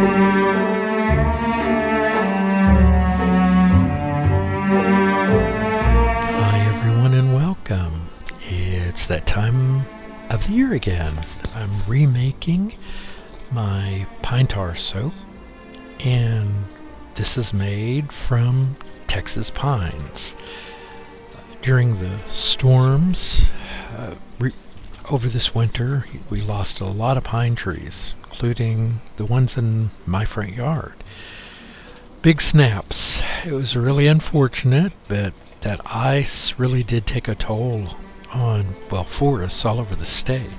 Hi everyone and welcome. It's that time of the year again. I'm remaking my pine tar soap, and this is made from Texas pines. During the storms over this winter, we lost a lot of pine trees, including the ones in my front yard. Big snaps. It was really unfortunate, but that ice really did take a toll on, forests all over the state.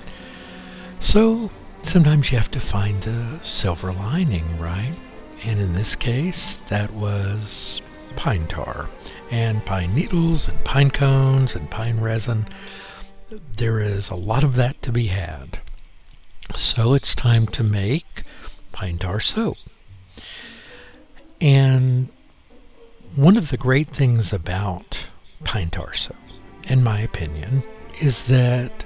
So sometimes you have to find the silver lining, right? And in this case, that was pine tar and pine needles and pine cones and pine resin. There is a lot of that to be had. So it's time to make pine tar soap. And one of the great things about pine tar soap, in my opinion, is that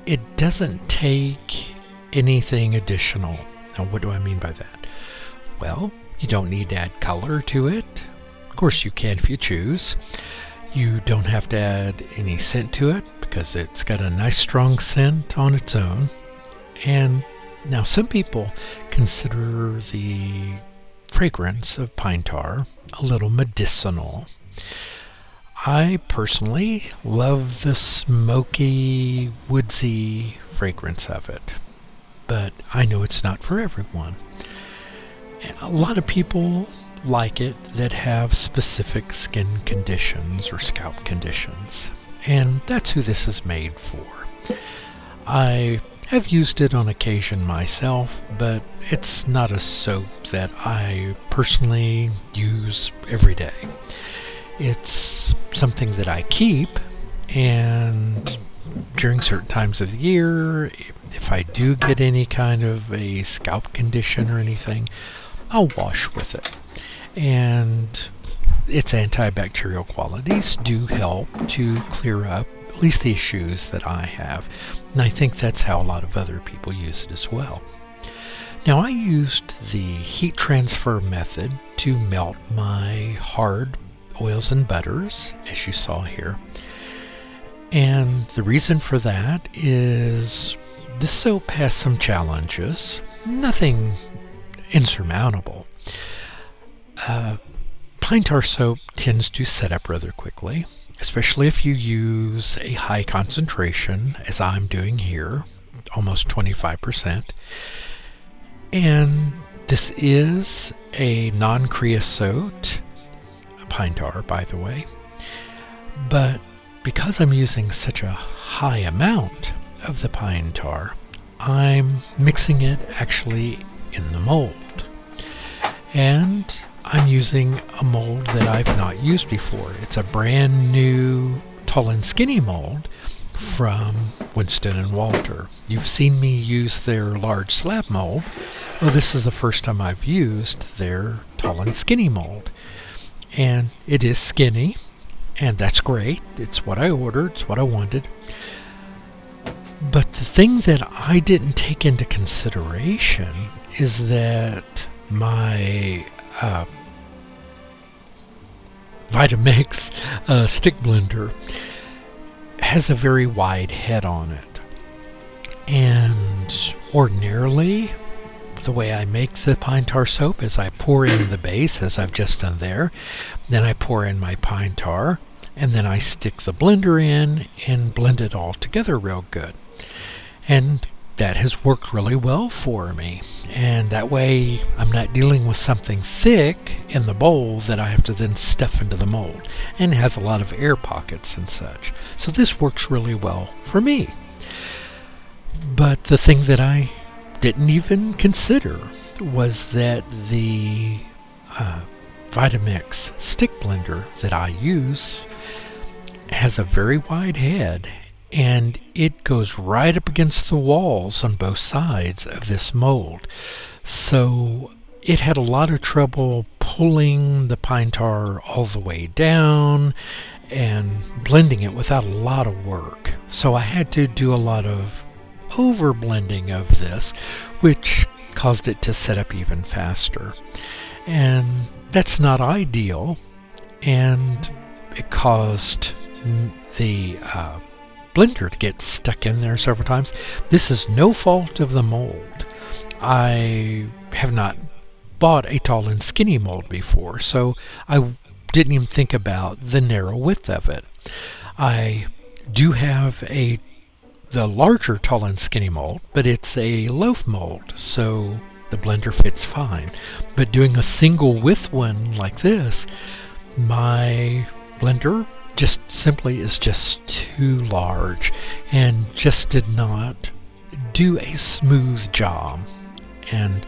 it doesn't take anything additional. Now, what do I mean by that? Well, you don't need to add color to it. Of course, you can if you choose. You don't have to add any scent to it because it's got a nice strong scent on its own. And now some people consider the fragrance of pine tar a little medicinal. I personally love the smoky, woodsy fragrance of it, but I know it's not for everyone. And a lot of people like it that have specific skin conditions or scalp conditions, and that's who this is made for. I have used it on occasion myself, but it's not a soap that I personally use every day. It's something that I keep, and during certain times of the year, if I do get any kind of a scalp condition or anything, I'll wash with it. And its antibacterial qualities do help to clear up at least the issues that I have. And I think that's how a lot of other people use it as well. Now, I used the heat transfer method to melt my hard oils and butters, as you saw here. And the reason for that is this soap has some challenges, nothing insurmountable. Pine tar soap tends to set up rather quickly, especially if you use a high concentration, as I'm doing here, almost 25%. And this is a non-creosote pine tar, by the way. But because I'm using such a high amount of the pine tar, I'm mixing it actually in the mold. And I'm using a mold that I've not used before. It's a brand new tall and skinny mold from Winston Walter. You've seen me use their large slab mold. Well, this is the first time I've used their tall and skinny mold. And it is skinny, and that's great. It's what I ordered, it's what I wanted. But the thing that I didn't take into consideration is that my Vitamix stick blender has a very wide head on it. And ordinarily, the way I make the pine tar soap is I pour in the base, as I've just done there. Then I pour in my pine tar, and then I stick the blender in and blend it all together real good. And that has worked really well for me. And that way I'm not dealing with something thick in the bowl that I have to then stuff into the mold. And it has a lot of air pockets and such. So this works really well for me. But the thing that I didn't even consider was that the Vitamix stick blender that I use has a very wide head, and it goes right up against the walls on both sides of this mold. So it had a lot of trouble pulling the pine tar all the way down and blending it without a lot of work. So I had to do a lot of over blending of this, which caused it to set up even faster. And that's not ideal, and it caused the blender to get stuck in there several times. This is no fault of the mold. I have not bought a tall and skinny mold before, so I didn't even think about the narrow width of it. I do have the larger tall and skinny mold, but it's a loaf mold, so the blender fits fine. But doing a single width one like this, my blender just simply is just too large and just did not do a smooth job. And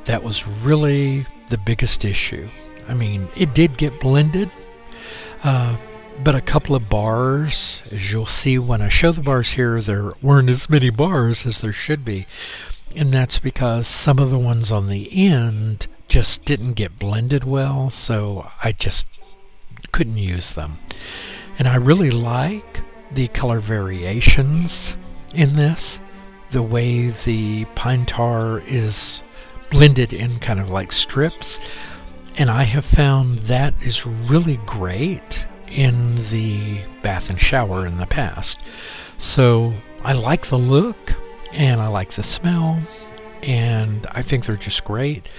that was really the biggest issue. I mean, it did get blended, but a couple of bars, as you'll see when I show the bars here, there weren't as many bars as there should be. And that's because some of the ones on the end just didn't get blended well, so I just couldn't use them. And I really like the color variations in this, the way the pine tar is blended in kind of like strips, and I have found that is really great in the bath and shower in the past. So I like the look and I like the smell, and I think they're just great.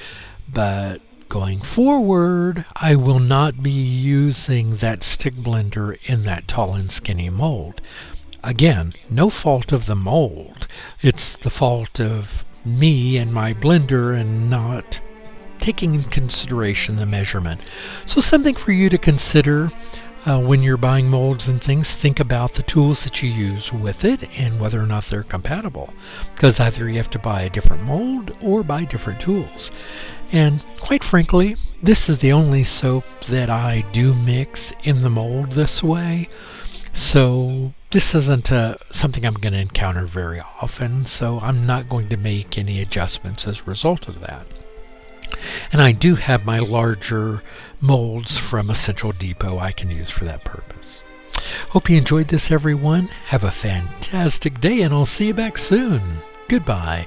But going forward, I will not be using that stick blender in that tall and skinny mold. Again, no fault of the mold. It's the fault of me and my blender and not taking in consideration the measurement. So something for you to consider when you're buying molds and things. Think about the tools that you use with it and whether or not they're compatible, because either you have to buy a different mold or buy different tools. And quite frankly, this is the only soap that I do mix in the mold this way, so this isn't something I'm going to encounter very often, so I'm not going to make any adjustments as a result of that. And I do have my larger molds from Essential Depot I can use for that purpose. Hope you enjoyed this, everyone. Have a fantastic day, and I'll see you back soon. Goodbye.